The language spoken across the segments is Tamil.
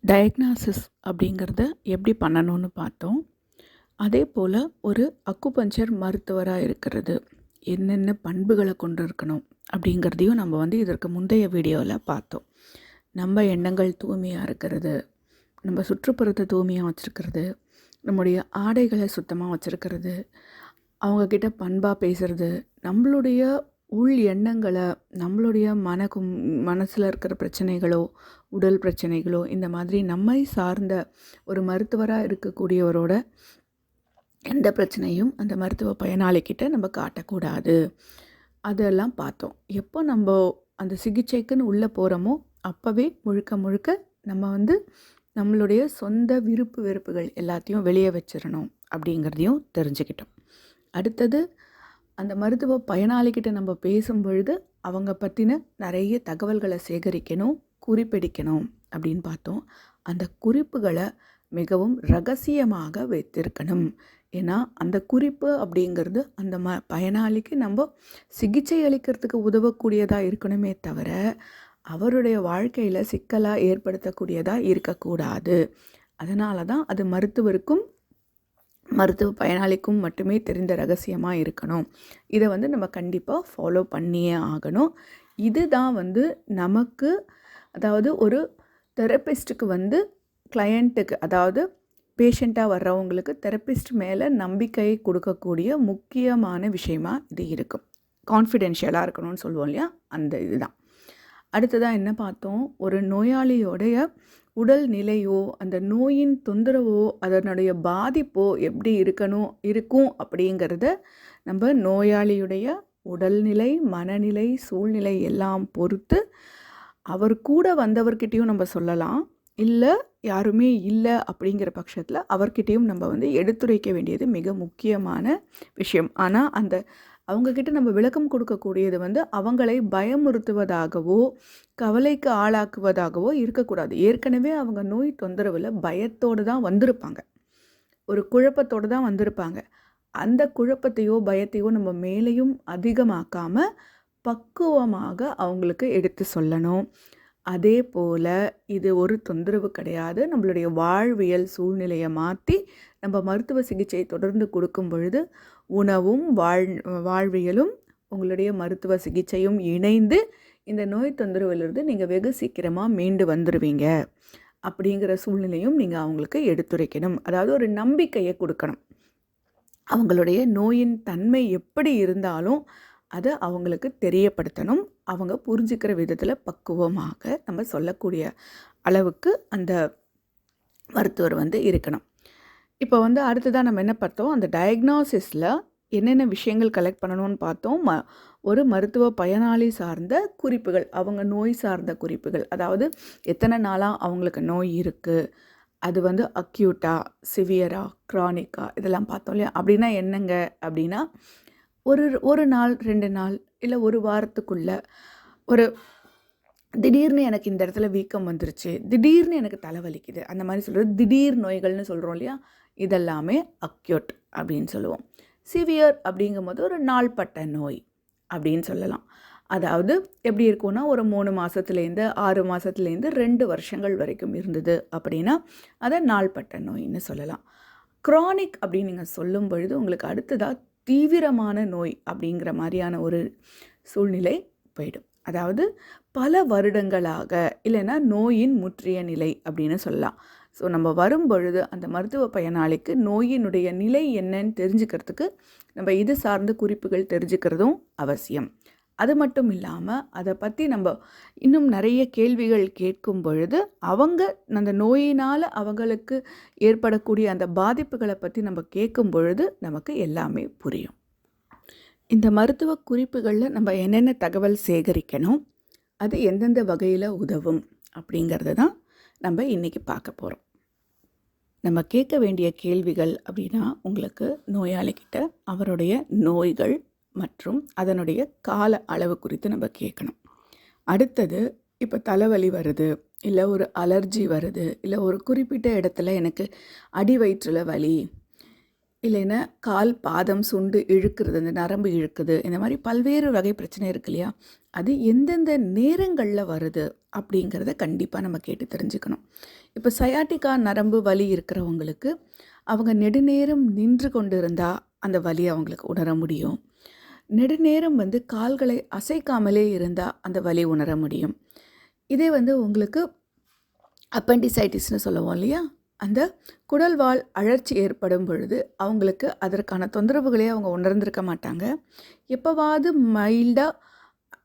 டயக்னாசிஸ் அப்படிங்கிறத எப்படி பண்ணணும்னு பார்த்தோம். அதே போல் ஒரு அக்குபஞ்சர் மருத்துவராக இருக்கிறது என்னென்ன பண்புகளை கொண்டு இருக்கணும் அப்படிங்கிறதையும் நம்ம இதற்கு முந்தைய வீடியோவில் பார்த்தோம். நம்ம எண்ணங்கள் தூய்மையாக இருக்கிறது, நம்ம சுற்றுப்புறத்தை தூய்மையாக வச்சுருக்கிறது, நம்முடைய ஆடைகளை சுத்தமாக வச்சுருக்கிறது, அவங்கக்கிட்ட பண்பாக பேசுகிறது, நம்மளுடைய உள் எண்ணங்களை, நம்மளுடைய மனசில் இருக்கிற பிரச்சனைகளோ, உடல் பிரச்சனைகளோ, இந்த மாதிரி நம்மை சார்ந்த ஒரு மருத்துவராக இருக்கக்கூடியவரோட எந்த பிரச்சனையும் அந்த மருத்துவ பயனாளிக்கிட்ட நம்ம காட்டக்கூடாது. அதெல்லாம் பார்த்தோம். எப்போ நம்ம அந்த சிகிச்சைக்குன்னு உள்ளே போகிறோமோ அப்போவே முழுக்க முழுக்க நம்ம நம்மளுடைய சொந்த விருப்பு வெறுப்புகள் எல்லாத்தையும் வெளியே வச்சிடணும் அப்படிங்கிறதையும் தெரிஞ்சுக்கிட்டோம். அடுத்தது, அந்த மருத்துவ பயனாளிக்கிட்ட நம்ம பேசும் பொழுது அவங்க பற்றின நிறைய தகவல்களை சேகரிக்கணும், குறிப்பெடுக்கணும் அப்படின்னு பார்த்தோம். அந்த குறிப்புகளை மிகவும் ரகசியமாக வைத்திருக்கணும். ஏன்னா அந்த குறிப்பு அப்படிங்கிறது அந்த பயனாளிக்கு நம்ம சிகிச்சை அளிக்கிறதுக்கு உதவக்கூடியதாக இருக்கணுமே தவிர அவருடைய வாழ்க்கையில் சிக்கலாக ஏற்படுத்தக்கூடியதாக இருக்கக்கூடாது. அதனால தான் அது மருத்துவருக்கும் மருத்துவ பயனாளிக்கும் மட்டுமே தெரிந்த ரகசியமாக இருக்கணும். இதை நம்ம கண்டிப்பாக ஃபாலோ பண்ணியே ஆகணும். இதுதான் நமக்கு, அதாவது ஒரு தெரபிஸ்ட்டுக்கு கிளையண்ட்டுக்கு, அதாவது பேஷண்ட்டாக வர்றவங்களுக்கு தெரபிஸ்ட் மேலே நம்பிக்கையை கொடுக்கக்கூடிய முக்கியமான விஷயமா இது இருக்கும். கான்ஃபிடென்ஷியலாக இருக்கணும்னு சொல்லுவோம் இல்லையா, அந்த இதுதான். அடுத்ததாக என்ன பார்த்தோம், ஒரு நோயாளியோடைய உடல் நிலையோ, அந்த நோயின் தொந்தரவோ, அதனுடைய பாதிப்போ எப்படி இருக்கும் அப்படிங்கிறத நம்ம நோயாளியுடைய உடல்நிலை, மனநிலை, சூழ்நிலை எல்லாம் பொறுத்து அவர் கூட வந்தவர்கிட்டையும் நம்ம சொல்லலாம். இல்லை யாருமே இல்லை அப்படிங்கிற பட்சத்தில் அவர்கிட்டையும் நம்ம எடுத்துரைக்க வேண்டியது மிக முக்கியமான விஷயம். ஆனால் அவங்கக்கிட்ட நம்ம விளக்கம் கொடுக்கக்கூடியது அவங்களை பயமுறுத்துவதாகவோ கவலைக்கு ஆளாக்குவதாகவோ இருக்கக்கூடாது. ஏற்கனவே அவங்க நோய் தொந்தரவில் பயத்தோடு தான் வந்திருப்பாங்க, ஒரு குழப்பத்தோடு தான் வந்திருப்பாங்க. அந்த குழப்பத்தையோ பயத்தையோ நம்ம மேலேயும் அதிகமாக்காமல் பக்குவமாக அவங்களுக்கு எடுத்து சொல்லணும். அதே போல் இது ஒரு தொந்தரவு கிடையாது, நம்மளுடைய வாழ்வியல் சூழ்நிலையை மாற்றி நம்ம மருத்துவ சிகிச்சை தொடர்ந்து கொடுக்கும் பொழுது உணவும் வாழ்வியலும் உங்களுடைய மருத்துவ சிகிச்சையும் இணைந்து இந்த நோய் தொந்தரவிலிருந்து நீங்கள் வெகு சீக்கிரமாக மீண்டு வந்துடுவீங்க அப்படிங்கிற சூழ்நிலையும் நீங்கள் அவங்களுக்கு எடுத்துரைக்கணும். அதாவது ஒரு நம்பிக்கையை கொடுக்கணும். அவங்களுடைய நோயின் தன்மை எப்படி இருந்தாலும் அதை அவங்களுக்கு தெரியப்படுத்தணும். அவங்க புரிஞ்சுக்கிற விதத்தில் பக்குவமாக நம்ம சொல்லக்கூடிய அளவுக்கு அந்த மருத்துவர் இருக்கணும். இப்போ அடுத்ததாக நம்ம என்ன பார்த்தோம், அந்த டயக்னாசிஸில் என்னென்ன விஷயங்கள் கலெக்ட் பண்ணணும்னு பார்த்தோம். ஒரு மருத்துவ பயனாளி சார்ந்த குறிப்புகள், அவங்க நோய் சார்ந்த குறிப்புகள், அதாவது எத்தனை நாளாக அவங்களுக்கு நோய் இருக்குது, அது அக்யூட்டா, சிவியரா, க்ரானிக்கா, இதெல்லாம் பார்த்தோம் இல்லையா. அப்படின்னா என்னங்க அப்படின்னா, ஒரு நாள் 2 நாள் இல்லை ஒரு வாரத்துக்குள்ள ஒரு திடீர்னு எனக்கு இந்த இடத்துல வீக்கம் வந்துருச்சு, திடீர்னு எனக்கு தலைவலிக்குது, அந்த மாதிரி சொல்கிறது திடீர் நோய்கள்னு சொல்கிறோம் இல்லையா, இதெல்லாமே அக்யூட் அப்படின்னு சொல்லுவோம். சிவியர் அப்படிங்கும்போது ஒரு நாள்பட்ட நோய் அப்படின்னு சொல்லலாம். அதாவது எப்படி இருக்கும்னா, ஒரு 3 மாதத்துலேருந்து 6 மாதத்துலேருந்து 2 வருஷங்கள் வரைக்கும் இருந்தது அப்படின்னா அதை நாள்பட்ட நோயின்னு சொல்லலாம். க்ரானிக் அப்படின்னு நீங்கள் சொல்லும் பொழுது உங்களுக்கு அடுத்ததாக தீவிரமான நோய் அப்படிங்கிற மாதிரியான ஒரு சூழ்நிலை போயிடும். அதாவது பல வருடங்களாக, இல்லைன்னா நோயின் முற்றிய நிலை அப்படின்னு சொல்லலாம். ஸோ நம்ம வரும் பொழுது அந்த மருத்துவ பயனாளிக்கு நோயினுடைய நிலை என்னன்னு தெரிஞ்சுக்கிறதுக்கு நம்ம இது சார்ந்த குறிப்புகள் தெரிஞ்சுக்கிறதும் அவசியம். அது மட்டும் இல்லாமல் அதை பற்றி நம்ம இன்னும் நிறைய கேள்விகள் கேட்கும் பொழுது அவங்க அந்த நோயினால் அவங்களுக்கு ஏற்படக்கூடிய அந்த பாதிப்புகளை பற்றி நம்ம கேட்கும் பொழுது நமக்கு எல்லாமே புரியும். இந்த மருத்துவ குறிப்புகளில் நம்ம என்னென்ன தகவல் சேகரிக்கணும், அது எந்தெந்த வகையில் உதவும் அப்படிங்கிறது தான் நம்ம இன்றைக்கி பார்க்க போகிறோம். நம்ம கேட்க வேண்டிய கேள்விகள் அப்படின்னா, உங்களுக்கு நோயாளிக்கிட்ட அவருடைய நோய்கள் மற்றும் அதனுடைய கால அளவு குறித்து நம்ம கேட்கணும். அடுத்தது, இப்போ தலைவலி வருது, இல்லை ஒரு அலர்ஜி வருது, இல்லை ஒரு குறிப்பிட்ட இடத்துல எனக்கு அடி வயிற்றில் வலி, இல்லைன்னா கால் பாதம் சுண்டு இழுக்கிறது, அந்த நரம்பு இழுக்குது, இந்த மாதிரி பல்வேறு வகை பிரச்சனை இருக்கு இல்லையா, அது எந்தெந்த நேரங்களில் வருது அப்படிங்கிறத கண்டிப்பாக நம்ம கேட்டு தெரிஞ்சுக்கணும். இப்போ சயாட்டிக்கா நரம்பு வலி இருக்கிறவங்களுக்கு அவங்க நெடுநேரம் நின்று கொண்டு இருந்தால் அந்த வலி அவங்களுக்கு உணர முடியும். நெடுநேரம் கால்களை அசைக்காமலே இருந்தால் அந்த வலி உணர முடியும். இதே உங்களுக்கு அப்பெண்டிசைட்டிஸ்னு சொல்லுவோம் இல்லையா, அந்த குடல்வால் அழற்சி ஏற்படும் பொழுது அவங்களுக்கு அதற்கான தொந்தரவுகளே அவங்க உணர்ந்திருக்க மாட்டாங்க. எப்போவாவது மைல்டாக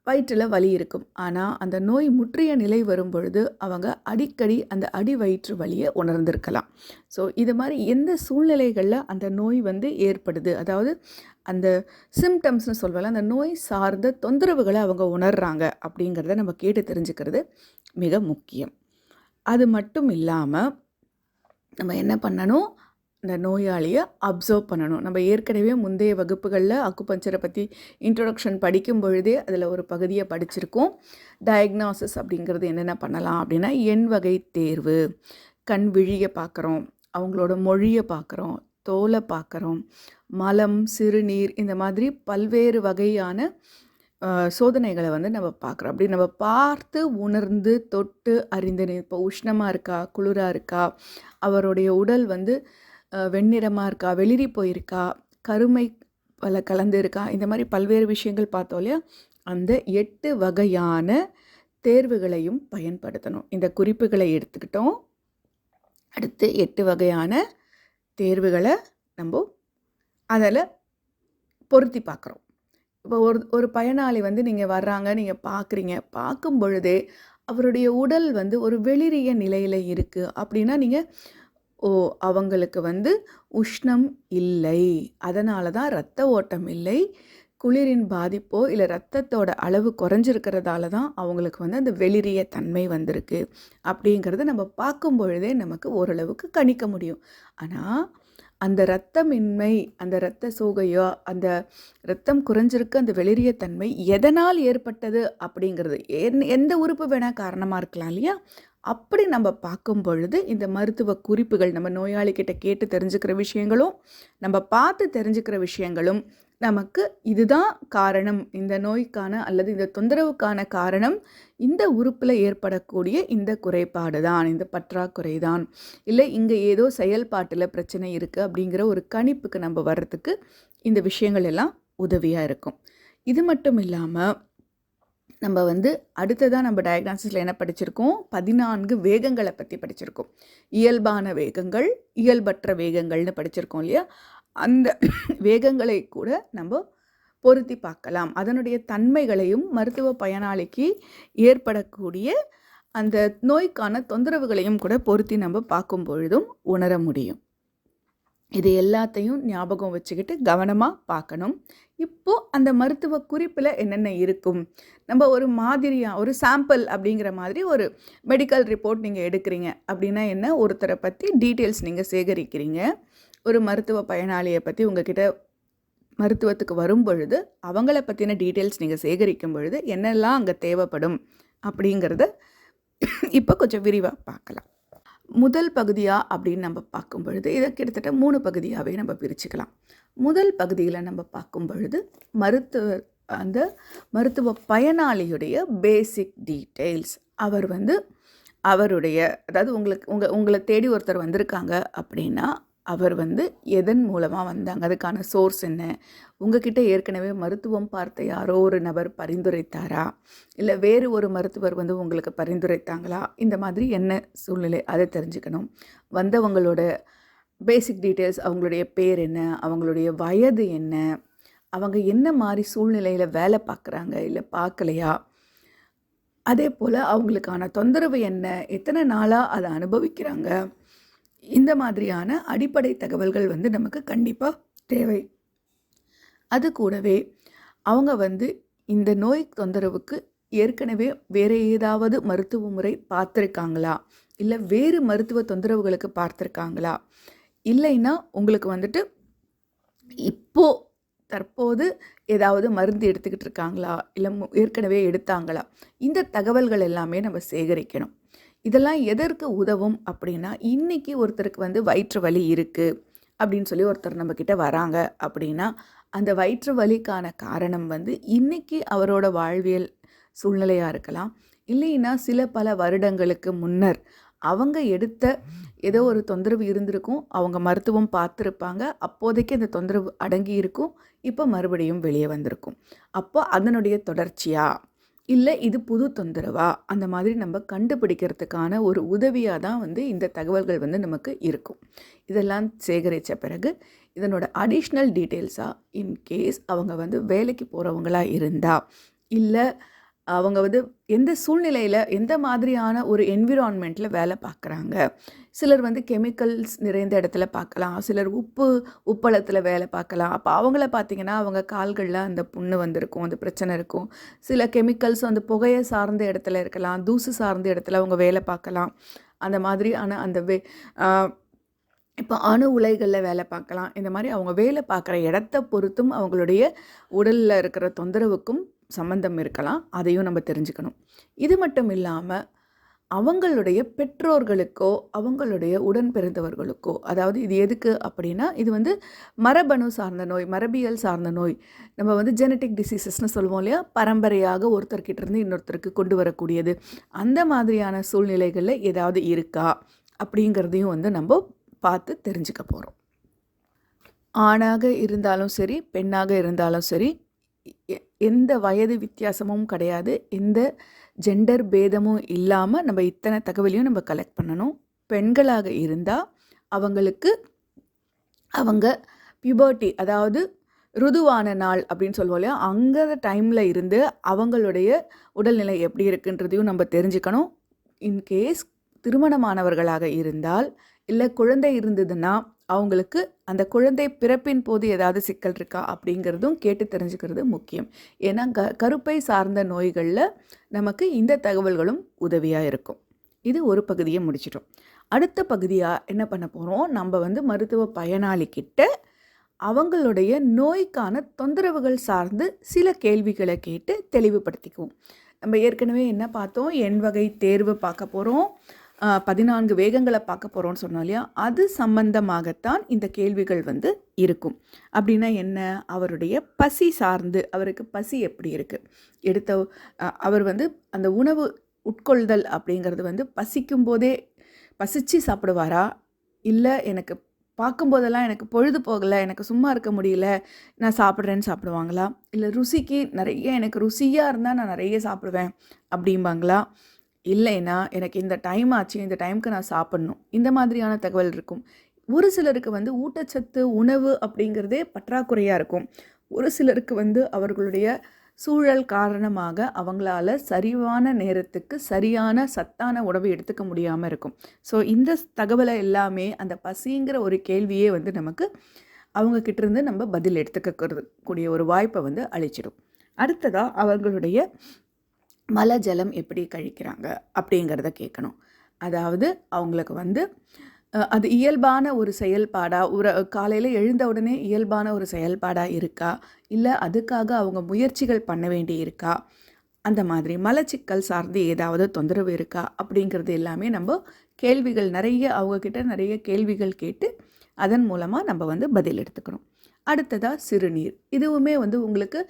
வயிற்றில் வலி இருக்கும். ஆனால் அந்த நோய் முற்றிய நிலை வரும் பொழுது அவங்க அடிக்கடி அந்த அடி வயிற்று வலியை உணர்ந்திருக்கலாம். ஸோ இது மாதிரி எந்த சூழ்நிலைகளில் அந்த நோய் ஏற்படுது, அதாவது அந்த சிம்டம்ஸ்னு சொல்வாங்க, அந்த நோய் சார்ந்த தொந்தரவுகளை அவங்க உணர்றாங்க அப்படிங்கிறத நம்ம கேட்டு தெரிஞ்சுக்கிறது மிக முக்கியம். அது மட்டும் இல்லாமல் நம்ம என்ன பண்ணணும், இந்த நோயாளியை அப்சர்வ் பண்ணணும். நம்ம ஏற்கனவே முந்தைய வகுப்புகளில் அக்குபஞ்சரை பற்றி இன்ட்ரொடக்ஷன் படிக்கும் பொழுதே அதில் ஒரு பகுதியை படிச்சிருக்கோம். டயக்னாசிஸ் அப்படிங்கிறது என்னென்ன பண்ணலாம் அப்படின்னா, எண் வகை தேர்வு, கண் விழியை பார்க்குறோம், அவங்களோட மொழியை பார்க்குறோம், தோலை பார்க்குறோம், மலம், சிறுநீர், இந்த மாதிரி பல்வேறு வகையான சோதனைகளை நம்ம பார்க்குறோம். அப்படி நம்ம பார்த்து உணர்ந்து தொட்டு அறிந்து, இப்போ உஷ்ணமாக இருக்கா, குளிராக இருக்கா, அவருடைய உடல் வெண்ணிறமாக இருக்கா, வெளிரி போயிருக்கா, கருமை பல கலந்து இருக்கா, இந்த மாதிரி பல்வேறு விஷயங்கள் பார்த்தோம் இல்லையா. அந்த 8 வகையான தேர்வுகளையும் பயன்படுத்தணும். இந்த குறிப்புகளை எடுத்துக்கிட்டோம். அடுத்து 8 வகையான தேர்வுகளை நம்ம அதில் பொருத்தி பார்க்குறோம். இப்போ ஒரு பயனாளி நீங்கள் வர்றாங்க, நீங்கள் பார்க்குறீங்க, பார்க்கும் பொழுதே அவருடைய உடல் ஒரு வெளிரிய நிலையில் இருக்குது அப்படின்னா நீங்கள் அவங்களுக்கு உஷ்ணம் இல்லை, அதனால தான் இரத்த ஓட்டம் இல்லை, குளிரின் பாதிப்போ இல்லை இரத்தத்தோட அளவு குறைஞ்சிருக்கிறதால தான் அவங்களுக்கு அந்த வெளிரிய தன்மை வந்திருக்கு அப்படிங்கிறத நம்ம பார்க்கும் பொழுதே நமக்கு ஓரளவுக்கு கணிக்க முடியும். ஆனால் அந்த இரத்தமின்மை, அந்த இரத்த சோகையோ, அந்த இரத்தம் குறைஞ்சிருக்கு, அந்த வெளிரிய தன்மை எதனால் ஏற்பட்டது அப்படிங்கிறது எந்த உறுப்பு வேணால் காரணமாக இருக்கலாம் இல்லையா. அப்படி நம்ம பார்க்கும் பொழுது இந்த மருத்துவ குறிப்புகள், நம்ம நோயாளிகிட்ட கேட்டு தெரிஞ்சுக்கிற விஷயங்களும் நம்ம பார்த்து தெரிஞ்சுக்கிற விஷயங்களும் நமக்கு இதுதான் காரணம், இந்த நோய்க்கான அல்லது இந்த தொந்தரவுக்கான காரணம் இந்த உறுப்பில் ஏற்படக்கூடிய இந்த குறைபாடு தான், இந்த பற்றாக்குறை தான், இல்லை இங்கே ஏதோ செயல்பாட்டில் பிரச்சனை இருக்குது அப்படிங்கிற ஒரு கணிப்புக்கு நம்ம வர்றதுக்கு இந்த விஷயங்கள் எல்லாம் உதவியாக இருக்கும். இது மட்டும் இல்லாமல் நம்ம அடுத்ததாக நம்ம டயக்னாசிஸில் என்ன படிச்சிருக்கோம், 14 வேகங்களை பற்றி படிச்சிருக்கோம். இயல்பான வேகங்கள், இயல்பற்ற வேகங்கள்னு படிச்சிருக்கோம் இல்லையா. அந்த வேகங்களை கூட நம்ம பொருத்தி பார்க்கலாம். அதனுடைய தன்மைகளையும் மருத்துவ பயனாளிக்கு ஏற்படக்கூடிய அந்த நோய்க்கான தொந்தரவுகளையும் கூட பொருத்தி நம்ம பார்க்கும் பொழுதும் உணர முடியும். இது எல்லாத்தையும் ஞாபகம் வச்சுக்கிட்டு கவனமாக பார்க்கணும். இப்போது அந்த மருத்துவ குறிப்பில் என்னென்ன இருக்கும், நம்ம ஒரு மாதிரியாக ஒரு சாம்பிள் அப்படிங்கிற மாதிரி ஒரு மெடிக்கல் ரிப்போர்ட் நீங்கள் எடுக்கிறீங்க அப்படின்னா என்ன, ஒருத்தரை பற்றி டீட்டெயில்ஸ் நீங்கள் சேகரிக்கிறீங்க. ஒரு மருத்துவ பயனாளியை பற்றி உங்ககிட்ட மருத்துவத்துக்கு வரும் பொழுது அவங்கள பற்றின டீட்டெயில்ஸ் நீங்கள் சேகரிக்கும் பொழுது என்னெல்லாம் அங்கே தேவைப்படும் அப்படிங்கிறத இப்போ கொஞ்சம் விரிவாக பார்க்கலாம். முதல் பகுதியாக அப்படின்னு நம்ம பார்க்கும் பொழுது இதை கிட்டத்தட்ட 3 பகுதியாகவே நம்ம பிரிச்சுக்கலாம். முதல் பகுதியில் நம்ம பார்க்கும் பொழுது அந்த மருத்துவ பயனாளியுடைய பேசிக் டீட்டெயில்ஸ். அவர் அவருடைய, அதாவது உங்களை தேடி ஒருத்தர் வந்திருக்காங்க அப்படின்னா அவர் எதன் மூலமாக வந்தாங்க, அதுக்கான சோர்ஸ் என்ன, உங்ககிட்ட ஏற்கனவே மருத்துவம் பார்த்த யாரோ ஒரு நபர் பரிந்துரைத்தாரா, இல்லை வேறு ஒரு மருத்துவர் உங்களுக்கு பரிந்துரைத்தாங்களா, இந்த மாதிரி என்ன சூழ்நிலை அதை தெரிஞ்சுக்கணும். வந்தவங்களோட பேசிக் டீட்டெயில்ஸ், அவங்களுடைய பேர் என்ன, அவங்களுடைய வயது என்ன, அவங்க என்ன மாதிரி சூழ்நிலையில் வேலை பார்க்குறாங்க இல்லை பார்க்கலையா, அதே போல் அவங்களுக்கான தொந்தரவு என்ன, எத்தனை நாளாக அதை அனுபவிக்கிறாங்க, இந்த மாதிரியான அடிப்படை தகவல்கள் நமக்கு கண்டிப்பாக தேவை. அது கூடவே அவங்க இந்த நோய் தொந்தரவுக்கு ஏற்கனவே வேறு ஏதாவது மருத்துவ முறை பார்த்துருக்காங்களா, இல்லை வேறு மருத்துவ தொந்தரவுகளுக்கு பார்த்துருக்காங்களா, இல்லைன்னா உங்களுக்கு இப்போது தற்போது ஏதாவது மருந்து எடுத்துக்கிட்டு இருக்காங்களா, இல்லை ஏற்கனவே எடுத்தாங்களா, இந்த தகவல்கள் எல்லாமே நம்ம சேகரிக்கணும். இதெல்லாம் எதற்கு உதவும் அப்படின்னா, இன்றைக்கி ஒருத்தருக்கு வயிற்று வலி இருக்குது அப்படின்னு சொல்லி ஒருத்தர் நம்மக்கிட்ட வராங்க அப்படின்னா, அந்த வயிற்று வலிக்கான காரணம் இன்றைக்கி அவரோட வாழ்வியல் சூழ்நிலையாக இருக்கலாம், இல்லைன்னா சில பல வருடங்களுக்கு முன்னர் அவங்க எடுத்த ஏதோ ஒரு தொந்தரவு இருந்திருக்கும், அவங்க மருத்துவம் பார்த்துருப்பாங்க, அப்போதைக்கு அந்த தொந்தரவு அடங்கி இருக்கும், இப்போ மறுபடியும் வெளியே வந்திருக்கும். அப்போ அதனுடைய தொடர்ச்சியா இல்லை இது புது தொந்தரவா அந்த மாதிரி நம்ம கண்டுபிடிக்கிறதுக்கான ஒரு உதவியாக தான் வந்து இந்த தகவல்கள் வந்து நமக்கு இருக்கும். இதெல்லாம் சேகரித்த பிறகு இதனோட அடிஷ்னல் டீட்டெயில்ஸாக இன்கேஸ் அவங்க வந்து வேலைக்கு போகிறவங்களா இருந்தால், இல்லை அவங்க வந்து எந்த சூழ்நிலையில் எந்த மாதிரியான ஒரு என்விரான்மெண்ட்டில் வேலை பார்க்குறாங்க. சிலர் வந்து கெமிக்கல்ஸ் நிறைந்த இடத்துல பார்க்கலாம், சிலர் உப்பளத்தில் வேலை பார்க்கலாம். அப்போ அவங்கள பார்த்திங்கன்னா அவங்க கால்களில் அந்த புண்ணு வந்திருக்கும், அந்த பிரச்சனை இருக்கும். சில கெமிக்கல்ஸ் அந்த புகையை சார்ந்த இடத்துல இருக்கலாம், தூசு சார்ந்த இடத்துல அவங்க வேலை பார்க்கலாம். அந்த மாதிரியான அந்த இப்போ அணு உலைகளில் வேலை பார்க்கலாம். இந்த மாதிரி அவங்க வேலை பார்க்குற இடத்த பொறுத்தும் அவங்களுடைய உடலில் இருக்கிற தொந்தரவுக்கும் சம்பந்தம் இருக்கலாம். அதையும் நம்ம தெரிஞ்சுக்கணும். இது மட்டும் இல்லாமல் அவங்களுடைய பெற்றோர்களுக்கோ அவங்களுடைய உடன் பிறந்தவர்களுக்கோ, அதாவது இது எதுக்கு அப்படின்னா, இது வந்து மரபணு சார்ந்த நோய், மரபியல் சார்ந்த நோய். நம்ம வந்து ஜெனட்டிக் டிசீசஸ்னு சொல்லுவோம் இல்லையா, பரம்பரையாக ஒருத்தர்கிட்டேருந்து இன்னொருத்தருக்கு கொண்டு வரக்கூடியது. அந்த மாதிரியான சூழ்நிலைகளில் ஏதாவது இருக்கா அப்படிங்கிறதையும் வந்து நம்ம பார்த்து தெரிஞ்சுக்க போகிறோம். ஆணாக இருந்தாலும் சரி, பெண்ணாக இருந்தாலும் சரி, எந்த வயது வித்தியாசமும் கிடையாது, எந்த ஜெண்டர் பேதமும் இல்லாமல் நம்ம இத்தனை தகவலையும் நம்ம கலெக்ட் பண்ணணும். பெண்களாக இருந்தால் அவங்களுக்கு அவங்க பியூபர்ட்டி, அதாவது ருதுவான நாள் அப்படின்னு சொல்லுவோம் இல்லையா, அங்கே டைமில் இருந்து அவங்களுடைய உடல்நிலை எப்படி இருக்குன்றதையும் நம்ம தெரிஞ்சுக்கணும். இன்கேஸ் திருமணமானவர்களாக இருந்தால், இல்லை குழந்தை இருந்ததுன்னா அவங்களுக்கு அந்த குழந்தை பிறப்பின் போது ஏதாவது சிக்கல் இருக்கா அப்படிங்கிறதும் கேட்டு தெரிஞ்சுக்கிறது முக்கியம். ஏன்னா கருப்பை சார்ந்த நோய்களில் நமக்கு இந்த தகவல்களும் உதவியாக இருக்கும். இது ஒரு பகுதியை முடிச்சிட்டோம். அடுத்த பகுதியாக என்ன பண்ண போகிறோம், நம்ம வந்து மருத்துவ பயனாளிக்கிட்ட அவங்களுடைய நோய்க்கான தொந்தரவுகள் சார்ந்து சில கேள்விகளை கேட்டு தெளிவுபடுத்திக்குவோம். நம்ம ஏற்கனவே என்ன பார்த்தோம், எண் வகை தேர்வு பார்க்க போகிறோம், 14 வேகங்களை பார்க்க போகிறோம்னு சொன்னோம் இல்லையா, அது சம்பந்தமாகத்தான் இந்த கேள்விகள் வந்து இருக்கும். அப்படின்னா என்ன, அவருடைய பசி சார்ந்து, அவருக்கு பசி எப்படி இருக்குது, அவர் வந்து அந்த உணவு உட்கொள்தல் அப்படிங்கிறது வந்து பசிக்கும் போதே பசிச்சு சாப்பிடுவாரா, இல்லை எனக்கு பார்க்கும்போதெல்லாம் எனக்கு பொழுது போகலை, எனக்கு சும்மா இருக்க முடியல, நான் சாப்பிட்றேன்னு சாப்பிடுவாங்களா, இல்லை ருசிக்கு எனக்கு ருசியாக இருந்தால் நான் நிறைய சாப்பிடுவேன் அப்படிம்பாங்களா, இல்லைன்னா எனக்கு இந்த டைம் ஆச்சு, இந்த டைமுக்கு நான் சாப்பிட்ணும், இந்த மாதிரியான தகவல் இருக்கும். ஒரு சிலருக்கு வந்து ஊட்டச்சத்து உணவு அப்படிங்கிறதே பற்றாக்குறையாக இருக்கும். ஒரு சிலருக்கு வந்து அவர்களுடைய சூழல் காரணமாக அவங்களால சரிவான நேரத்துக்கு சரியான சத்தான உணவு எடுத்துக்க முடியாமல் இருக்கும். ஸோ இந்த தகவலை எல்லாமே அந்த பசிங்கிற ஒரு கேள்வியே வந்து நமக்கு அவங்கக்கிட்டேருந்து நம்ம பதில் எடுத்துக்கிறது கூடிய ஒரு வாய்ப்பை வந்து அளிச்சிடும். அடுத்ததாக அவர்களுடைய மலஜலம் எப்படி கழிக்கிறாங்க அப்படிங்கிறத கேட்கணும். அதாவது அவங்களுக்கு வந்து அது இயல்பான ஒரு செயல்பாடாக, காலையில் எழுந்த உடனே இயல்பான ஒரு செயல்பாடாக இருக்கா, இல்லை அதுக்காக அவங்க முயற்சிகள் பண்ண வேண்டி இருக்கா, அந்த மாதிரி மலச்சிக்கல் சார்ந்து ஏதாவது தொந்தரவு இருக்கா அப்படிங்கிறது எல்லாமே நம்ம கேள்விகள் அவங்கக்கிட்ட நிறைய கேள்விகள் கேட்டு அதன் மூலமாக நம்ம வந்து பதில் எடுத்துக்கணும். அடுத்ததாக சிறுநீர். இதுவுமே வந்து உங்களுக்கு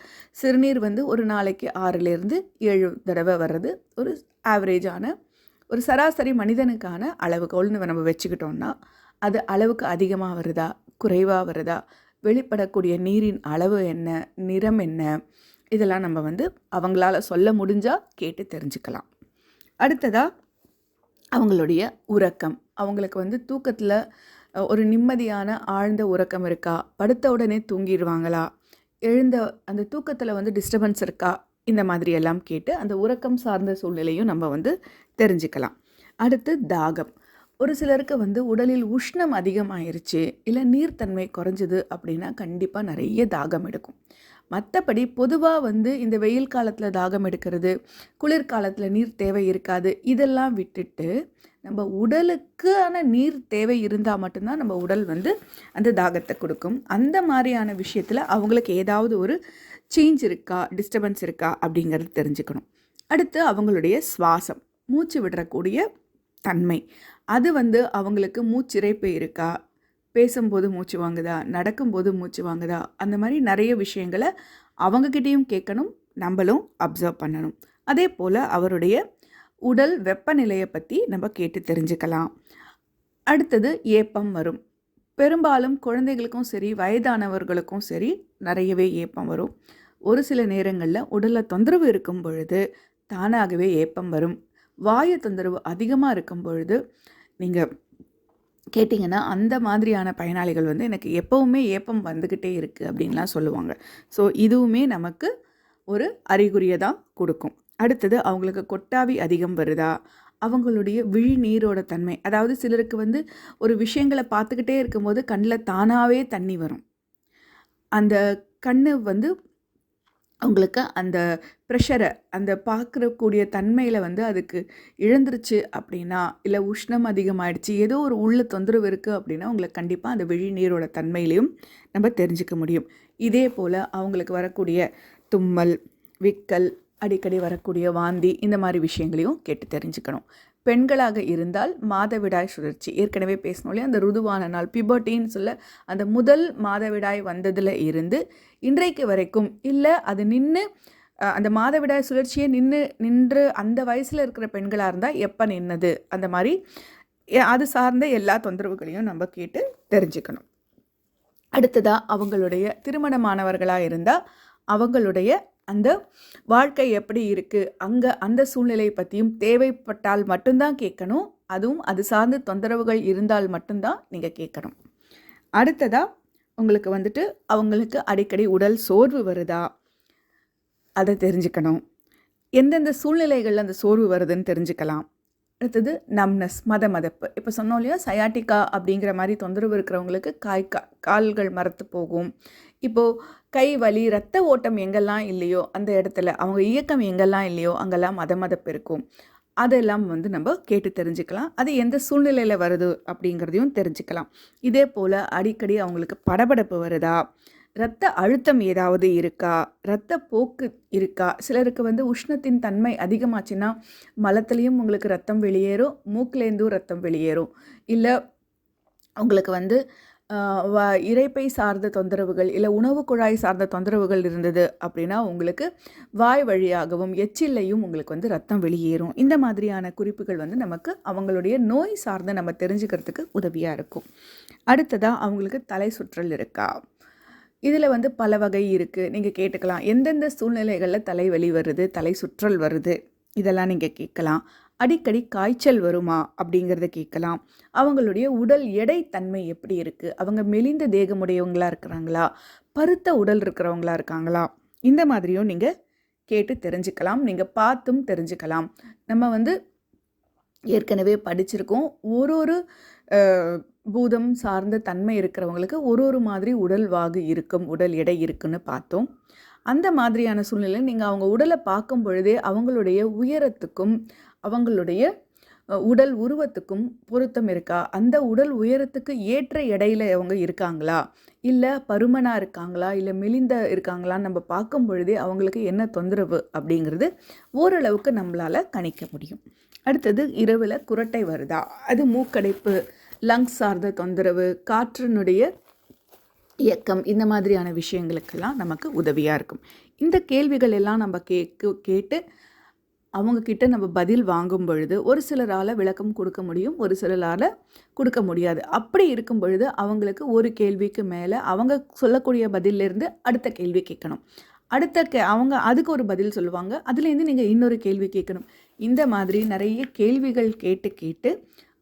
சிறுநீர் வந்து ஒரு நாளைக்கு 6லேருந்து 7 தடவை வர்றது ஒரு ஆவரேஜான ஒரு சராசரி மனிதனுக்கான அளவுகோல்னு நம்ம வச்சுக்கிட்டோம்னா, அது அளவுக்கு அதிகமாக வருதா, குறைவாக வருதா, வெளிப்படக்கூடிய நீரின் அளவு என்ன, நிறம் என்ன, இதெல்லாம் நம்ம வந்து அவங்களால சொல்ல முடிஞ்சால் கேட்டு தெரிஞ்சுக்கலாம். அடுத்ததாக அவங்களுடைய உறக்கம். அவங்களுக்கு வந்து தூக்கத்தில் ஒரு நிம்மதியான ஆழ்ந்த உறக்கம் இருக்கா, படுத்த உடனே தூங்கிடுவாங்களா, எழுந்த அந்த தூக்கத்தில் வந்து டிஸ்டர்பன்ஸ் இருக்கா, இந்த மாதிரி எல்லாம் கேட்டு அந்த உறக்கம் சார்ந்த சூழ்நிலையும் நம்ம வந்து தெரிஞ்சுக்கலாம். அடுத்து தாகம். ஒரு சிலருக்கு வந்து உடலில் உஷ்ணம் அதிகமாயிருச்சு, இல்லை நீர்த்தன்மை குறைஞ்சிது அப்படின்னா கண்டிப்பாக நிறைய தாகம் எடுக்கும். மற்றபடி பொதுவாக வந்து இந்த வெயில் காலத்தில் தாகம் எடுக்கிறது, குளிர்காலத்தில் நீர் தேவை இருக்காது, இதெல்லாம் விட்டுட்டு நம்ம உடலுக்கான நீர் தேவை இருந்தால் மட்டும்தான் நம்ம உடல் வந்து அந்த தாகத்தை கொடுக்கும். அந்த மாதிரியான விஷயத்தில் அவங்களுக்கு ஏதாவது ஒரு சேஞ்ச் இருக்கா, டிஸ்டர்பன்ஸ் இருக்கா அப்படிங்கிறது தெரிஞ்சுக்கணும். அடுத்து அவங்களுடைய சுவாசம், மூச்சு விடக்கூடிய தன்மை, அது வந்து அவங்களுக்கு மூச்சிறைப்பு இருக்கா, பேசும்போது மூச்சு வாங்குதா, நடக்கும்போது மூச்சு வாங்குதா, அந்த மாதிரி நிறைய விஷயங்களை அவங்கக்கிட்டேயும் கேட்கணும், நம்மளும் அப்சர்வ் பண்ணணும். அதே போல் அவருடைய உடல் வெப்பநிலையை பற்றி நம்ம கேட்டு தெரிஞ்சுக்கலாம். அடுத்தது ஏப்பம் வரும். பெரும்பாலும் குழந்தைகளுக்கும் சரி, வயதானவர்களுக்கும் சரி நிறையவே ஏப்பம் வரும். ஒரு சில நேரங்களில் உடலில் தொந்தரவு இருக்கும் பொழுது தானாகவே ஏப்பம் வரும். வாயு தொந்தரவு அதிகமாக இருக்கும் பொழுது நீங்கள் கேட்டிங்கன்னா அந்த மாதிரியான பயனாளிகள் வந்து எனக்கு எப்போவுமே ஏப்பம் வந்துக்கிட்டே இருக்குது அப்படின்லாம் சொல்லுவாங்க. ஸோ இதுவுமே நமக்கு ஒரு அறிகுறியை தான் கொடுக்கும். அடுத்தது அவங்களுக்கு கொட்டாவி அதிகம் வருதா, அவங்களுடைய விழிநீரோட தன்மை, அதாவது சிலருக்கு வந்து ஒரு விஷயங்களை பார்த்துக்கிட்டே இருக்கும்போது கண்ணில் தானாகவே தண்ணி வரும். அந்த கண்ணு வந்து அவங்களுக்கு அந்த ப்ரெஷரை, அந்த பார்க்கக்கூடிய தன்மையில் வந்து அதுக்கு இழந்துருச்சு அப்படின்னா, இல்லை உஷ்ணம் அதிகமாகிடுச்சு, ஏதோ ஒரு உள்ள தொந்தரவு இருக்குது அப்படின்னா உங்களுக்கு கண்டிப்பாக அந்த விழிநீரோட தன்மையிலையும் நம்ம தெரிஞ்சுக்க முடியும். இதே போல் அவங்களுக்கு வரக்கூடிய தும்மல், விக்கல், அடிக்கடி வரக்கூடிய வாந்தி, இந்த மாதிரி விஷயங்களையும் கேட்டு தெரிஞ்சுக்கணும். பெண்களாக இருந்தால் மாதவிடாய் சுழற்சி, ஏற்கனவே பேசணும் இல்லையா, அந்த ருதுவான நாள் பியூபர்ட்டின்னு சொல்ல அந்த முதல் மாதவிடாய் வந்ததில் இருந்து இன்றைக்கு வரைக்கும், இல்லை அது நின்று அந்த மாதவிடாய் சுழற்சியை நின்று அந்த வயசில் இருக்கிற பெண்களாக இருந்தால் எப்போ நின்னது, அந்த மாதிரி அது சார்ந்த எல்லா தொந்தரவுகளையும் நம்ம கேட்டு தெரிஞ்சுக்கணும். அடுத்ததாக அவங்களுடைய திருமணமானவர்களாக இருந்தால் அவங்களுடைய அந்த வாழ்க்கை எப்படி இருக்குது, அங்கே அந்த சூழ்நிலை பற்றியும் தேவைப்பட்டால் மட்டும்தான் கேட்கணும். அதுவும் அது சார்ந்த தொந்தரவுகள் இருந்தால் மட்டும்தான் நீங்கள் கேட்கணும். அடுத்ததாக உங்களுக்கு வந்துட்டு அவங்களுக்கு அடிக்கடி உடல் சோர்வு வருதா, அதை தெரிஞ்சுக்கணும். எந்தெந்த சூழ்நிலைகளில் அந்த சோர்வு வருதுன்னு தெரிஞ்சுக்கலாம். அடுத்தது நம்னஸ், மதப்பு. இப்போ சொன்னோம் இல்லையா, சயாட்டிக்கா அப்படிங்கிற மாதிரி தொந்தரவு இருக்கிறவங்களுக்கு கால்கள் மரத்து போகும். இப்போது கை வலி, ரத்த ஓட்டம் எங்கெல்லாம் இல்லையோ அந்த இடத்துல, அவங்க இயக்கம் எங்கெல்லாம் இல்லையோ அங்கெல்லாம் மதப்பு இருக்கும். அதெல்லாம் வந்து நம்ம கேட்டு தெரிஞ்சுக்கலாம். அது எந்த சூழ்நிலையில் வருது அப்படிங்கிறதையும் தெரிஞ்சுக்கலாம். இதே போல் அடிக்கடி அவங்களுக்கு படபடப்பு வருதா, இரத்த அழுத்தம் ஏதாவது இருக்கா, இரத்த போக்கு இருக்கா, சிலருக்கு வந்து உஷ்ணத்தின் தன்மை அதிகமாச்சுன்னா மலத்துலேயும் உங்களுக்கு ரத்தம் வெளியேறும், மூக்குலேருந்தும் ரத்தம் வெளியேறும். இல்லை உங்களுக்கு வந்து இரைப்பை சார்ந்த தொந்தரவுகள், இல்லை உணவு குழாய் சார்ந்த தொந்தரவுகள் இருந்தது அப்படின்னா உங்களுக்கு வாய் வழியாகவும் எச்சில்லையும் உங்களுக்கு வந்து ரத்தம் வெளியேறும். இந்த மாதிரியான குறிப்புகள் வந்து நமக்கு அவங்களுடைய நோய் சார்ந்து நம்ம தெரிஞ்சுக்கிறதுக்கு உதவியாக இருக்கும். அடுத்ததாக அவங்களுக்கு தலை சுற்றல் இருக்கா, இதில் வந்து பல வகை இருக்குது. நீங்கள் கேட்டுக்கலாம், எந்தெந்த சூழ்நிலைகளில் தலைவலி வருது, தலை சுற்றல் வருது, இதெல்லாம் நீங்கள் கேட்கலாம். அடிக்கடி காய்ச்சல் வருமா அப்படிங்கிறத கேட்கலாம். அவங்களுடைய உடல் எடை தன்மை எப்படி இருக்குது, அவங்க மெலிந்த தேகமுடையவங்களாக இருக்கிறாங்களா, பருத்த உடல் இருக்கிறவங்களா இருக்காங்களா, இந்த மாதிரியும் நீங்கள் கேட்டு தெரிஞ்சுக்கலாம். நீங்கள் பார்த்தும் தெரிஞ்சுக்கலாம். நம்ம வந்து ஏற்கனவே படிச்சிருக்கோம், ஒரு பூதம் சார்ந்த தன்மை இருக்கிறவங்களுக்கு ஒரு மாதிரி உடல் வாகு இருக்கும், உடல் எடை இருக்குன்னு பார்த்தோம். அந்த மாதிரியான சூழ்நிலையில் நீங்கள் அவங்க உடலை பார்க்கும் பொழுதே அவங்களுடைய உயரத்துக்கும் அவங்களுடைய உடல் உருவத்துக்கும் பொருத்தம் இருக்கா, அந்த உடல் உயரத்துக்கு ஏற்ற எடையில் அவங்க இருக்காங்களா, இல்லை பருமனாக இருக்காங்களா, இல்லை மெலிந்த இருக்காங்களான்னு நம்ம பார்க்கும் பொழுதே அவங்களுக்கு என்ன தொந்தரவு அப்படிங்கிறது ஓரளவுக்கு நம்மளால் கணிக்க முடியும். அடுத்தது இரவில் குரட்டை வருதா, அது மூக்கடைப்பு, லங்ஸ் சார்ந்த தொந்தரவு, காற்றினுடைய இயக்கம், இந்த மாதிரியான விஷயங்களுக்கெல்லாம் நமக்கு உதவியாக இருக்கும். இந்த கேள்விகள் எல்லாம் நம்ம கேட்டு அவங்கக்கிட்ட நம்ம பதில் வாங்கும் பொழுது ஒரு சிலரால் விளக்கம் கொடுக்க முடியும், ஒரு சிலரால் கொடுக்க முடியாது. அப்படி இருக்கும் பொழுது அவங்களுக்கு ஒரு கேள்விக்கு மேலே அவங்க சொல்லக்கூடிய பதிலிருந்து அடுத்த கேள்வி கேட்கணும். அவங்க அதுக்கு ஒரு பதில் சொல்லுவாங்க, அதுலேருந்து நீங்கள் இன்னொரு கேள்வி கேட்கணும். இந்த மாதிரி நிறைய கேள்விகள் கேட்டு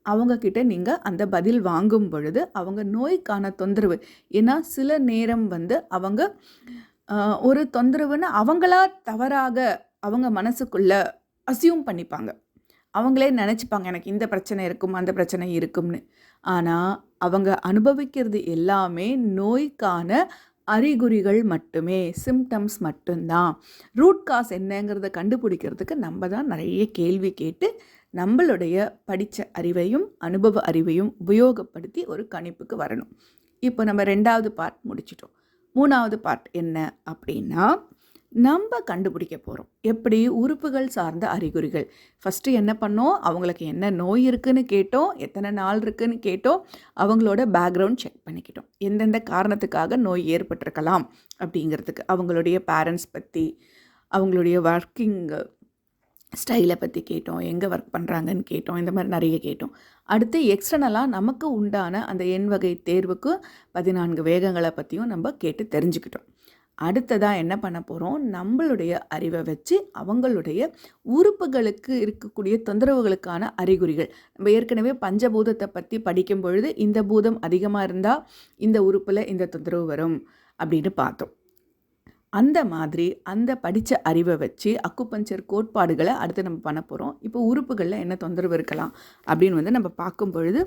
அவங்கக்கிட்ட நீங்கள் அந்த பதில் வாங்கும் பொழுது அவங்க நோய்க்கான தொந்தரவு, ஏன்னா சில நேரம் வந்து அவங்க ஒரு தொந்தரவுன்னு அவங்களா தவறாக அவங்க மனசுக்குள்ளே அசியூம் பண்ணிப்பாங்க. அவங்களே நினச்சிப்பாங்க எனக்கு இந்த பிரச்சனை இருக்கும், அந்த பிரச்சனை இருக்கும்னு. ஆனால் அவங்க அனுபவிக்கிறது எல்லாமே நோய்க்கான அறிகுறிகள் மட்டுமே, சிம்டம்ஸ் மட்டும்தான். ரூட் காஸ் என்னங்கிறத கண்டுபிடிக்கிறதுக்கு நம்ம தான் நிறைய கேள்வி கேட்டு நம்மளுடைய படித்த அறிவையும் அனுபவ அறிவையும் உபயோகப்படுத்தி ஒரு கணிப்புக்கு வரணும். இப்போ நம்ம 2வது பார்ட் முடிச்சிட்டோம். 3வது பார்ட் என்ன அப்படின்னா, நம்ம கண்டுபிடிக்க போகிறோம் எப்படி உறுப்புகள் சார்ந்த அறிகுறிகள். ஃபஸ்ட்டு என்ன பண்ணோம், அவங்களுக்கு என்ன நோய் இருக்குதுன்னு கேட்டோம், எத்தனை நாள் இருக்குதுன்னு கேட்டோம், அவங்களோட பேக்ரவுண்ட் செக் பண்ணிக்கிட்டோம், எந்தெந்த காரணத்துக்காக நோய் ஏற்பட்டிருக்கலாம் அப்படிங்கிறதுக்கு, அவங்களுடைய பேரண்ட்ஸ் பற்றி, அவங்களுடைய ஒர்க்கிங் ஸ்டைலை பற்றி கேட்டோம், எங்கே ஒர்க் பண்ணுறாங்கன்னு கேட்டோம், இந்த மாதிரி நிறைய கேட்டோம். அடுத்து எக்ஸ்டர்னலாக நமக்கு உண்டான அந்த எண் வகை தேர்வுக்கு 14 வேகங்களை பற்றியும் நம்ம கேட்டு தெரிஞ்சுக்கிட்டோம். அடுத்ததாக என்ன பண்ண போகிறோம், நம்மளுடைய அறிவை வச்சு அவங்களுடைய உறுப்புகளுக்கு இருக்கக்கூடிய தொந்தரவுகளுக்கான அறிகுறிகள், நம்ம ஏற்கனவே பஞ்சபூதத்தை பற்றி படிக்கும் பொழுது இந்த பூதம் அதிகமாக இருந்தால் இந்த உறுப்பில் இந்த தொந்தரவு வரும் அப்படின்னு பார்த்தோம். அந்த மாதிரி அந்த படித்த அறிவை வச்சு அக்குபஞ்சர் கோட்பாடுகளை அடுத்து நம்ம பண்ண போகிறோம். இப்போ உறுப்புகளில் என்ன தொந்தரவு இருக்கலாம் அப்படின்னு நம்ம பார்க்கும் பொழுது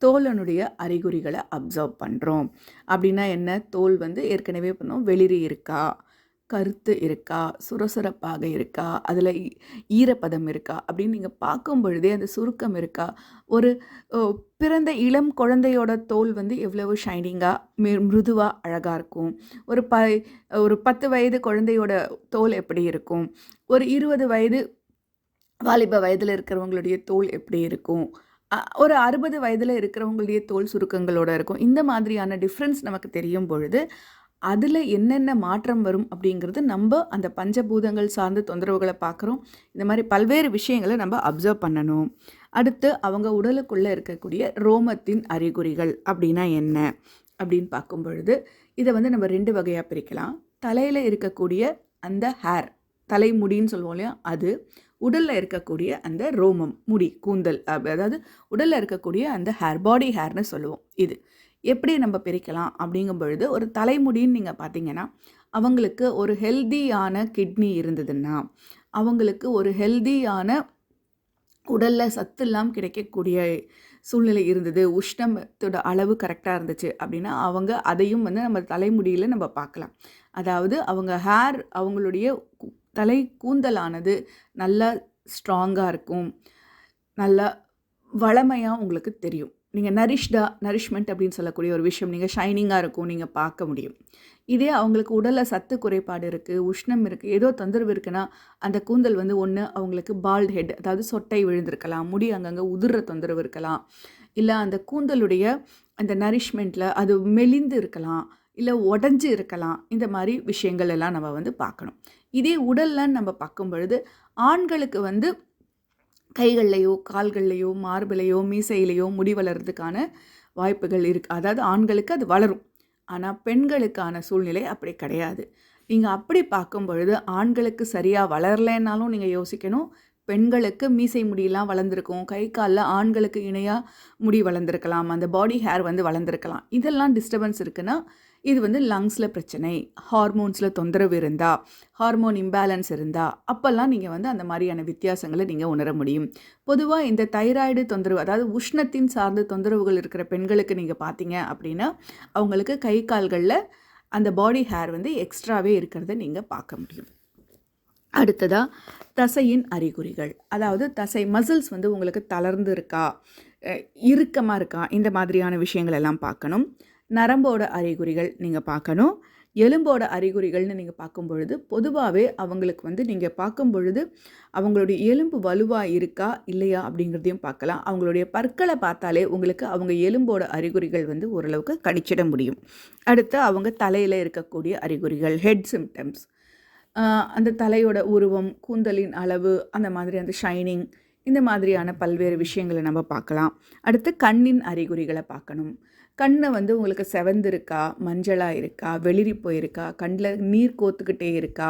தோலனுடைய அறிகுறிகளை அப்சர்வ் பண்ணுறோம். அப்படின்னா என்ன, தோல் ஏற்கனவே பண்ணோம், வெளிரி இருக்கா, கருத்து இருக்கா, சுரசுரப்பாக இருக்கா, அதில் ஈரப்பதம் இருக்கா அப்படின்னு நீங்கள் பார்க்கும் பொழுதே அந்த சுருக்கம் இருக்கா, ஒரு பிறந்த இளம் குழந்தையோட தோல் எவ்வளவு ஷைனிங்காக மிருதுவாக அழகாக இருக்கும், ஒரு 10 வயது குழந்தையோட தோல் எப்படி இருக்கும், ஒரு 20 வயது வாலிப வயதில் இருக்கிறவங்களுடைய தோல் எப்படி இருக்கும், ஒரு 60 வயதில் இருக்கிறவங்களுடைய தோல் சுருக்கங்களோடு இருக்கும். இந்த மாதிரியான டிஃப்ரென்ஸ் நமக்கு தெரியும் பொழுது அதில் என்னென்ன மாற்றம் வரும் அப்படிங்கிறது நம்ம அந்த பஞ்சபூதங்கள் சார்ந்த தொந்தரவுகளை பார்க்குறோம். இந்த மாதிரி பல்வேறு விஷயங்களை நம்ம அப்சர்வ் பண்ணணும். அடுத்து அவங்க உடலுக்குள்ளே இருக்கக்கூடிய ரோமத்தின் அறிகுறிகள் அப்படின்னா என்ன அப்படின்னு பார்க்கும் பொழுது இதை நம்ம 2 வகையாக பிரிக்கலாம். தலையில் இருக்கக்கூடிய அந்த ஹேர், தலைமுடின்னு சொல்லுவோம் இல்லையா, அது உடலில் இருக்கக்கூடிய அந்த ரோமம், முடி, கூந்தல், அதாவது உடலில் இருக்கக்கூடிய அந்த ஹேர், பாடி ஹேர்னு சொல்லுவோம். இது எப்படி நம்ம பிரிக்கலாம் அப்படிங்கும் பொழுது, ஒரு தலைமுடின்னு நீங்கள் பார்த்தீங்கன்னா அவங்களுக்கு ஒரு ஹெல்தியான கிட்னி இருந்ததுன்னா, அவங்களுக்கு ஒரு ஹெல்தியான உடலில் சத்துலாம் கிடைக்கக்கூடிய சூழ்நிலை இருந்தது, உஷ்ணத்தோட அளவு கரெக்டாக இருந்துச்சு அப்படின்னா அவங்க அதையும் நம்ம தலைமுடியில் நம்ம பார்க்கலாம். அதாவது அவங்க ஹேர், அவங்களுடைய தலை கூந்தலானது நல்லா ஸ்ட்ராங்காக இருக்கும், நல்லா வளமையாக உங்களுக்கு தெரியும். நீங்கள் நரிஷ்மெண்ட் அப்படின்னு சொல்லக்கூடிய ஒரு விஷயம், நீங்கள் ஷைனிங்காக இருக்கும், நீங்கள் பார்க்க முடியும். இதே அவங்களுக்கு உடலில் சத்து குறைபாடு இருக்குது, உஷ்ணம் இருக்குது, ஏதோ தொந்தரவு இருக்குன்னா அந்த கூந்தல் ஒன்று அவங்களுக்கு பால்ட் ஹெட், அதாவது சொட்டை விழுந்திருக்கலாம், முடி அங்கங்கே உதிர்ற தொந்தரவு இருக்கலாம், இல்லை அந்த கூந்தலுடைய அந்த நரிஷ்மெண்ட்டில் அது மெலிந்து இருக்கலாம், இல்லை உடஞ்சி இருக்கலாம். இந்த மாதிரி விஷயங்கள் எல்லாம் நம்ம பார்க்கணும். இதே உடலில் நம்ம பார்க்கும் பொழுது ஆண்களுக்கு கைகள்லையோ கால்கள்லையோ மார்பிலையோ மீசையிலையோ முடி வளர்கிறதுக்கான வாய்ப்புகள் இருக்குது. அதாவது ஆண்களுக்கு அது வளரும், ஆனால் பெண்களுக்கான சூழ்நிலை அப்படி கிடையாது. நீங்கள் அப்படி பார்க்கும் பொழுது ஆண்களுக்கு சரியாக வளரலைன்னாலும் நீங்கள் யோசிக்கணும், பெண்களுக்கு மீசை முடியெல்லாம் வளர்ந்துருக்கும், கை காலில் ஆண்களுக்கு இணையாக முடி வளர்ந்துருக்கலாம், அந்த பாடி ஹேர் வளர்ந்துருக்கலாம். இதெல்லாம் டிஸ்டர்பன்ஸ் இருக்குன்னா இது லங்ஸில் பிரச்சனை, ஹார்மோன்ஸில் தொந்தரவு இருந்தால், ஹார்மோன் இம்பேலன்ஸ் இருந்தால் அப்போல்லாம் நீங்கள் அந்த மாதிரியான வித்தியாசங்களை நீங்கள் உணர முடியும். பொதுவாக இந்த தைராய்டு தொந்தரவு, அதாவது உஷ்ணத்தின் சார்ந்த தொந்தரவுகள் இருக்கிற பெண்களுக்கு நீங்கள் பார்த்தீங்க அப்படின்னா அவங்களுக்கு கை கால்களில் அந்த பாடி ஹேர் எக்ஸ்ட்ராவே இருக்கிறத நீங்கள் பார்க்க முடியும். அடுத்ததாக தசையின் அறிகுறிகள், அதாவது தசை மசில்ஸ் உங்களுக்கு தளர்ந்து இருக்கா, இறுக்கமாக இருக்கா, இந்த மாதிரியான விஷயங்கள் எல்லாம் பார்க்கணும். நரம்போட அறிகுறிகள் நீங்கள் பார்க்கணும். எலும்போட அறிகுறிகள்னு நீங்கள் பார்க்கும் பொழுது பொதுவாகவே அவங்களுக்கு நீங்கள் பார்க்கும் பொழுது அவங்களுடைய எலும்பு வலுவாக இருக்கா இல்லையா அப்படிங்கிறதையும் பார்க்கலாம். அவங்களுடைய பற்களை பார்த்தாலே உங்களுக்கு அவங்க எலும்போட அறிகுறிகள் ஓரளவுக்கு கணிச்சிட முடியும். அடுத்து அவங்க தலையில் இருக்கக்கூடிய அறிகுறிகள், ஹெட் சிம்டம்ஸ், அந்த தலையோட உருவம், கூந்தலின் அளவு, அந்த மாதிரி அந்த ஷைனிங், இந்த மாதிரியான பல்வேறு விஷயங்களை நம்ம பார்க்கலாம். அடுத்து கண்ணின் அறிகுறிகளை பார்க்கணும். கண் உங்களுக்கு செவந்திருக்கா, மஞ்சளாக இருக்கா, வெளிரி போயிருக்கா, கண்ணில் நீர் கோத்துக்கிட்டே இருக்கா,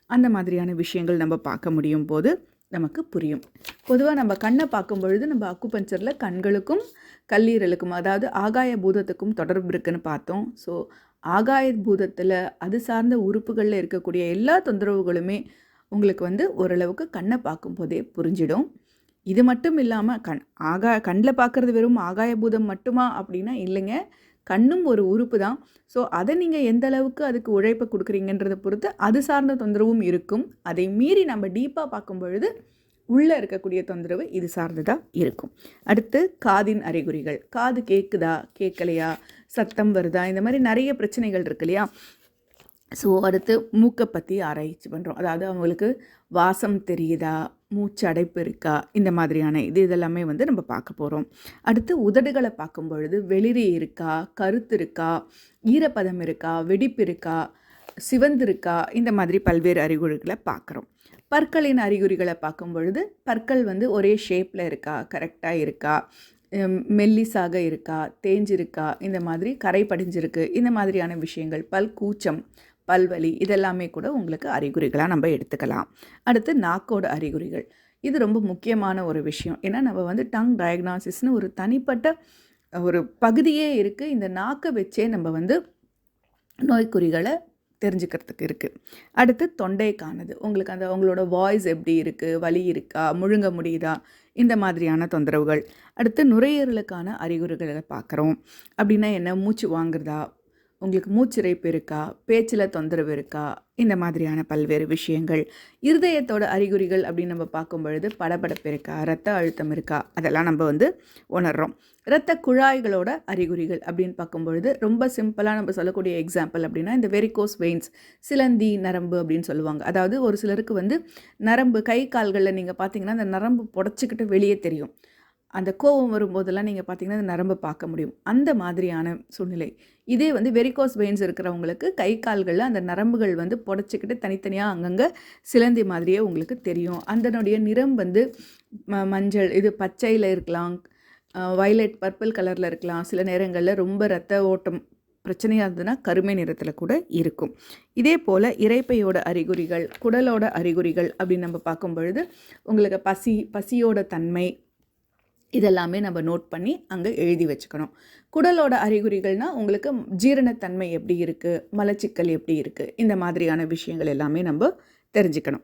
அந்த மாதிரியான விஷயங்கள் நம்ம பார்க்க முடியும் போது நமக்கு புரியும். பொதுவாக நம்ம கண்ணை பார்க்கும் பொழுது நம்ம அக்குபஞ்சரில் கண்களுக்கும் கல்லீரலுக்கும், அதாவது ஆகாய பூதத்துக்கும் தொடர்பு இருக்குன்னு பார்த்தோம். ஸோ ஆகாய பூதத்தில் அது சார்ந்த உறுப்புகளில் இருக்கக்கூடிய எல்லா தொந்தரவுகளுமே உங்களுக்கு ஓரளவுக்கு கண்ணை பார்க்கும் போதே புரிஞ்சிடும். இது மட்டும் இல்லாமல் கண்ணில் பார்க்குறது வெறும் ஆகாய பூதம் மட்டுமா அப்படின்னா இல்லைங்க, கண்ணும் ஒரு உறுப்பு தான். ஸோ அதை நீங்கள் எந்த அளவுக்கு அதுக்கு உழைப்பை கொடுக்குறீங்கன்றதை பொறுத்து அது சார்ந்த தொந்தரவும் இருக்கும். அதை மீறி நம்ம டீப்பாக பார்க்கும் பொழுது உள்ளே இருக்கக்கூடிய தொந்தரவு இது சார்ந்ததாக இருக்கும். அடுத்து காதின் அறிகுறிகள், காது கேட்குதா கேட்கலையா, சத்தம் வருதா, இந்த மாதிரி நிறைய பிரச்சனைகள் இருக்கு இல்லையா. ஸோ அடுத்து மூக்கை பற்றி ஆராய்ச்சி பண்ணுறோம். அதாவது அவங்களுக்கு வாசம் தெரியுதா, மூச்சு அடைப்பு இருக்கா, இந்த மாதிரியான இதெல்லாமே நம்ம பார்க்க போகிறோம். அடுத்து உதடுகளை பார்க்கும் பொழுது வெளிரி இருக்கா, கருத்து இருக்கா, ஈரப்பதம் இருக்கா, வெடிப்பு இருக்கா, சிவந்து இருக்கா, இந்த மாதிரி பல்வேறு அறிகுறிகளை பார்க்குறோம். பற்களின் அறிகுறிகளை பார்க்கும் பொழுது பற்கள் வந்து ஒரே ஷேப்பில் இருக்கா, கரெக்டாக இருக்கா, மெல்லிசாக இருக்கா, தேஞ்சிருக்கா, இந்த மாதிரி கரை படிஞ்சிருக்கு, இந்த மாதிரியான விஷயங்கள், பல் கூச்சம், பல்வலி, இதெல்லாமே கூட உங்களுக்கு அறிகுறிகளாக நம்ம எடுத்துக்கலாம். அடுத்து நாக்கோட அறிகுறிகள். இது ரொம்ப முக்கியமான ஒரு விஷயம். ஏன்னா நம்ம வந்து டங் டயக்னாசிஸ்னு ஒரு தனிப்பட்ட ஒரு பகுதியே இருக்குது. இந்த நாக்கை வச்சே நம்ம வந்து நோய்க்குறிகளை தெரிஞ்சுக்கிறதுக்கு இருக்குது. அடுத்து தொண்டைக்கானது. உங்களுக்கு அந்த உங்களோட வாய்ஸ் எப்படி இருக்குது, வலி இருக்கா, முழுங்க முடியுதா, இந்த மாதிரியான தொந்தரவுகள். அடுத்து நுரையீரலுக்கான அறிகுறிகளை பார்க்குறோம். அப்படின்னா என்ன, மூச்சு வாங்குறதா, உங்களுக்கு மூச்சிறைப்பு இருக்கா, பேச்சில் தொந்தரவு இருக்கா, இந்த மாதிரியான பல்வேறு விஷயங்கள். இருதயத்தோட அறிகுறிகள் அப்படின்னு நம்ம பார்க்கும் பொழுது படபடப்பு இருக்கா, இரத்த அழுத்தம் இருக்கா, அதெல்லாம் நம்ம வந்து உணர்கிறோம். இரத்த குழாய்களோட அறிகுறிகள் அப்படின்னு பார்க்கும் பொழுது ரொம்ப சிம்பிளாக நம்ம சொல்லக்கூடிய எக்ஸாம்பிள் அப்படின்னா இந்த வெரிகோஸ் வெயின்ஸ், சிலந்தி நரம்பு அப்படின்னு சொல்லுவாங்க. அதாவது ஒரு சிலருக்கு வந்து நரம்பு கை கால்களில் நீங்கள் பார்த்தீங்கன்னா அந்த நரம்பு புடச்சிக்கிட்டு வெளியே தெரியும். அந்த கோவம் வரும்போதெல்லாம் நீங்கள் பார்த்தீங்கன்னா அந்த நரம்பை பார்க்க முடியும். அந்த மாதிரியான சூழ்நிலை. இதே வந்து வெரிகோஸ் வெயின்ஸ் இருக்கிறவங்களுக்கு கை கால்களில் அந்த நரம்புகள் வந்து புடச்சிக்கிட்டு தனித்தனியாக அங்கங்கே சிலந்தி மாதிரியே உங்களுக்கு தெரியும். அதனுடைய நிறம் வந்து மஞ்சள், இது பச்சையில் இருக்கலாம், வயலட் பர்பிள் கலரில் இருக்கலாம். சில நேரங்களில் ரொம்ப இரத்த ஓட்டம் பிரச்சனையாக இருந்ததுன்னா கருமை நிறத்தில் கூட இருக்கும். இதே போல் இரைப்பையோட அறிகுறிகள், குடலோட அறிகுறிகள் அப்படின்னு நம்ம பார்க்கும் பொழுது உங்களுக்கு பசியோட தன்மை, இதெல்லாமே நம்ம நோட் பண்ணி அங்கே எழுதி வச்சுக்கணும். குடலோட அறிகுறிகள்னால் உங்களுக்கு ஜீரணத்தன்மை எப்படி இருக்குது, மலச்சிக்கல் எப்படி இருக்குது, இந்த மாதிரியான விஷயங்கள் எல்லாமே நம்ம தெரிஞ்சுக்கணும்.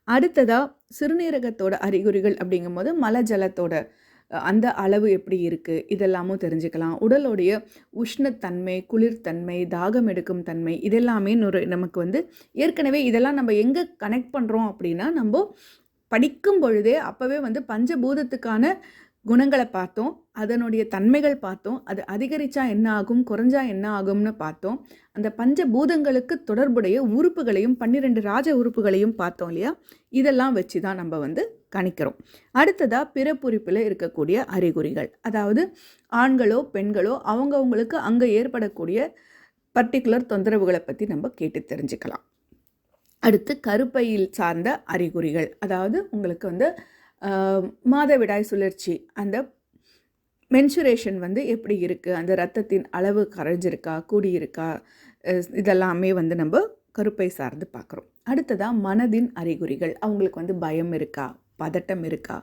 அடுத்ததாக சிறுநீரகத்தோட அறிகுறிகள் அப்படிங்கும்போது மலஜலத்தோட அந்த அளவு எப்படி இருக்குது, இதெல்லாமும் தெரிஞ்சுக்கலாம். உடலுடைய உஷ்ணத்தன்மை, குளிர்த்தன்மை, தாகம் எடுக்கும் தன்மை, இதெல்லாமே நமக்கு வந்து ஏற்கனவே இதெல்லாம் நம்ம எங்கே கனெக்ட் பண்ணுறோம் அப்படின்னா நம்ம படிக்கும் பொழுதே அப்போவே வந்து பஞ்சபூதத்துக்கான குணங்களை பார்த்தோம், அதனுடைய தன்மைகள் பார்த்தோம், அது அதிகரித்தா என்ன ஆகும், குறைஞ்சா என்ன ஆகும்னு பார்த்தோம். அந்த பஞ்சபூதங்களுக்கு தொடர்புடைய உறுப்புகளையும் 12 ராஜ உறுப்புகளையும் பார்த்தோம் இல்லையா. இதெல்லாம் வச்சு தான் நம்ம வந்து கணிக்கிறோம். அடுத்ததாக பிறப்புறுப்பில் இருக்கக்கூடிய அறிகுறிகள், அதாவது ஆண்களோ பெண்களோ அவங்கவுங்களுக்கு அங்கே ஏற்படக்கூடிய பர்டிகுலர் தொந்தரவுகளை பற்றி நம்ம கேட்டு தெரிஞ்சுக்கலாம். அடுத்து கருப்பையில் சார்ந்த அறிகுறிகள், அதாவது உங்களுக்கு வந்து மாதவிடாய் சுழற்சி, அந்த மென்சுரேஷன் வந்து எப்படி இருக்குது, அந்த இரத்தத்தின் அளவு கரைஞ்சிருக்கா, கூடியிருக்கா, இதெல்லாமே வந்து நம்ம கருப்பை சார்ந்து பார்க்குறோம். அடுத்ததாக மனதின் அறிகுறிகள், அவங்களுக்கு வந்து பயம் இருக்கா, பதட்டம் இருக்கா,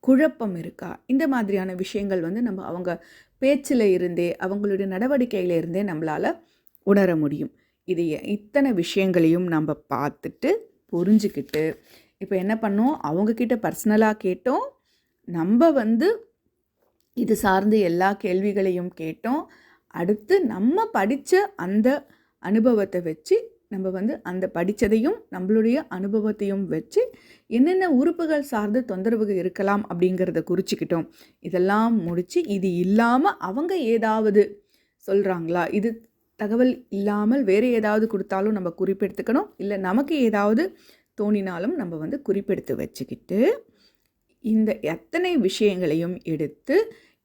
குழப்பம் இருக்கா, இந்த மாதிரியான விஷயங்கள் வந்து நம்ம அவங்க பேச்சில் இருந்தே அவங்களுடைய நடவடிக்கையில் இருந்தே நம்மளால் உணர முடியும். இது இத்தனை விஷயங்களையும் நம்ம பார்த்துட்டு புரிஞ்சுக்கிட்டு இப்போ என்ன பண்ணோம், அவங்கக்கிட்ட பர்சனலாக கேட்டோம், நம்ம வந்து இது சார்ந்து எல்லா கேள்விகளையும் கேட்டோம். அடுத்து நம்ம படித்த அந்த அனுபவத்தை வச்சு நம்ம வந்து அந்த படித்ததையும் நம்மளுடைய அனுபவத்தையும் வச்சு என்னென்ன உறுப்புகள் சார்ந்து தொந்தரவுகள் இருக்கலாம் அப்படிங்கிறத குறிச்சிக்கிட்டோம். இதெல்லாம் முடித்து இது இல்லாமல் அவங்க ஏதாவது சொல்கிறாங்களா, இது தகவல் இல்லாமல் வேறு ஏதாவது கொடுத்தாலும் நம்ம குறிப்பெடுத்துக்கணும். இல்லை நமக்கு ஏதாவது தோணினாலும் நம்ம வந்து குறிப்பெடுத்து வச்சுக்கிட்டு இந்த எத்தனை விஷயங்களையும் எடுத்து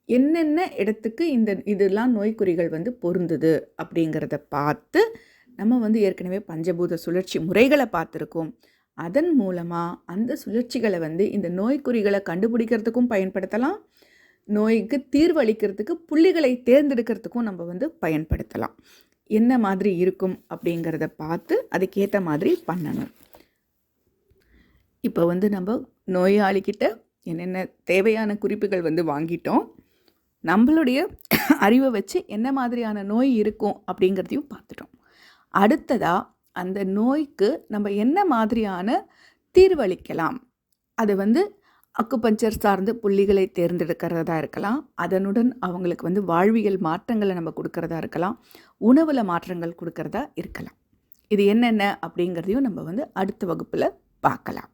என்னென்ன இடத்துக்கு இதெல்லாம் நோய்க்குறிகள் வந்து பொருந்துது அப்படிங்கிறத பார்த்து நம்ம வந்து ஏற்கனவே பஞ்சபூத சுழற்சி முறைகளை பார்த்துருக்கோம். அதன் மூலமாக அந்த சுழற்சிகளை வந்து இந்த நோய்க்குறிகளை கண்டுபிடிக்கிறதுக்கும் பயன்படுத்தலாம், நோய்க்கு தீர்வளிக்கிறதுக்கு புள்ளிகளை தேர்ந்தெடுக்கிறதுக்கும் நம்ம வந்து பயன்படுத்தலாம். என்ன மாதிரி இருக்கும் அப்படிங்கிறத பார்த்து அதுக்கேற்ற மாதிரி பண்ணணும். இப்போ வந்து நம்ம நோயாளிக்கிட்ட என்னென்ன தேவையான குறிப்புகள் வந்து வாங்கிட்டோம், நம்மளுடைய அறிவை வச்சு என்ன மாதிரியான நோய் இருக்கும் அப்படிங்கிறதையும் பார்த்துட்டோம். அடுத்ததாக அந்த நோய்க்கு நம்ம என்ன மாதிரியான தீர்வளிக்கலாம், அது வந்து அக்குபஞ்சர் சார்ந்த புள்ளிகளை தேர்ந்தெடுக்கிறதா இருக்கலாம், அதனுடன் அவங்களுக்கு வந்து வாழ்வியல் மாற்றங்களை நம்ம கொடுக்கறதா இருக்கலாம், உணவில் மாற்றங்கள் கொடுக்கறதா இருக்கலாம். இது என்னென்ன அப்படிங்கிறதையும் நம்ம வந்து அடுத்த வகுப்பில் பார்க்கலாம்.